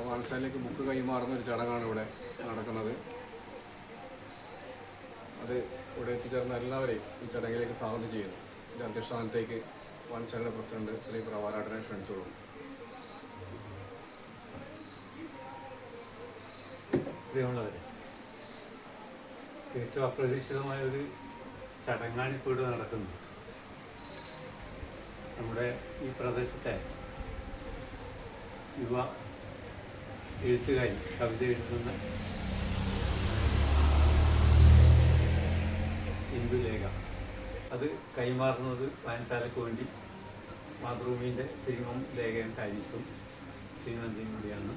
വായനശാലയിലേക്ക് book കൈമാറുന്ന ഒരു ചടങ്ങാണ് ഇവിടെ നടക്കുന്നത്. അത് ഇവിടെ എത്തിച്ചേർന്ന എല്ലാവരെയും ഈ ചടങ്ങിലേക്ക് സ്വാഗതം ചെയ്യുന്നു. ഇതിൻ്റെ അധ്യക്ഷ സ്ഥാനത്തേക്ക് വായനശാലയുടെ പ്രസിഡന്റ് ശ്രീ പ്രവാരാട്ടനെ ക്ഷണിച്ചോളൂ. പ്രിയമുള്ളവരെ, തികച്ചും അപ്രതീക്ഷിതമായ ഒരു ചടങ്ങാണ് ഇപ്പോൾ ഇവിടെ നടക്കുന്നത്. നമ്മുടെ ഈ പ്രദേശത്തെ യുവ എഴുത്തുകാരി, കവിത എഴുതുന്ന ഇന്ദുലേഖ, അത് കൈമാറുന്നത് വായനശാലയ്ക്ക് വേണ്ടി മാതൃഭൂമിൻ്റെ തിരുമം ലേഖകൻ ഹാരിസും ശ്രീനന്ദിയും കൂടിയാണ്.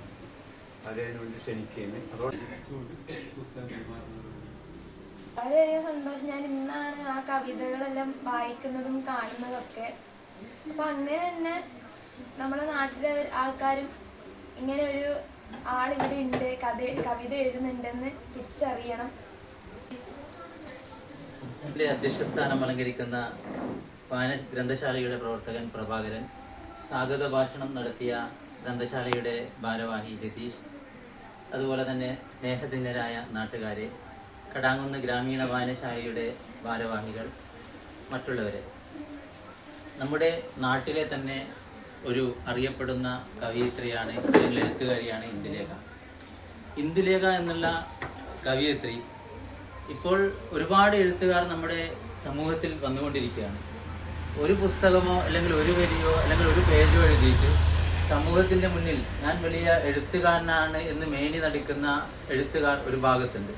അതിനു വേണ്ടി ക്ഷണിക്കുന്നത്. അതോടെ പുസ്തകം കൈമാറുന്നത് വളരെ സന്തോഷം. ഞാൻ ഇന്നാണ് ആ കവിതകളെല്ലാം വായിക്കുന്നതും കാണുന്നതൊക്കെ. അപ്പം അങ്ങനെ തന്നെ നമ്മുടെ നാട്ടിലെ ആൾക്കാരും ഇങ്ങനെ ഒരു ആളിവിടെ ഉണ്ട്, കവിത എഴുതുന്നുണ്ടെന്ന് തിരിച്ചറിയണം. അധ്യക്ഷസ്ഥാനം അലങ്കരിക്കുന്ന ഗ്രന്ഥശാലയുടെ പ്രവർത്തകൻ പ്രഭാകരൻ, സ്വാഗത ഭാഷണം നടത്തിയ ഗ്രന്ഥശാലയുടെ ഭാരവാഹി രതീഷ്, അതുപോലെ തന്നെ സ്നേഹധന്യരായ നാട്ടുകാരെ, കടാങ്ങുന്ന് ഗ്രാമീണ വായനശാലയുടെ ഭാരവാഹികൾ, മറ്റുള്ളവരെ, നമ്മുടെ നാട്ടിലെ തന്നെ ഒരു അറിയപ്പെടുന്ന കവയിത്രിയാണ് അല്ലെങ്കിൽ എഴുത്തുകാരിയാണ് ഇന്ദുലേഖ. ഇന്ദുലേഖ എന്നുള്ള കവയിത്രി ഇപ്പോൾ ഒരുപാട് എഴുത്തുകാർ നമ്മുടെ സമൂഹത്തിൽ വന്നുകൊണ്ടിരിക്കുകയാണ്. ഒരു പുസ്തകമോ അല്ലെങ്കിൽ ഒരു വരിയോ അല്ലെങ്കിൽ ഒരു പേജോ എഴുതിയിട്ട് സമൂഹത്തിൻ്റെ മുന്നിൽ ഞാൻ വലിയ എഴുത്തുകാരനാണ് എന്ന് മേനി നടിക്കുന്ന എഴുത്തുകാർ ഒരു ഭാഗത്തുണ്ട്.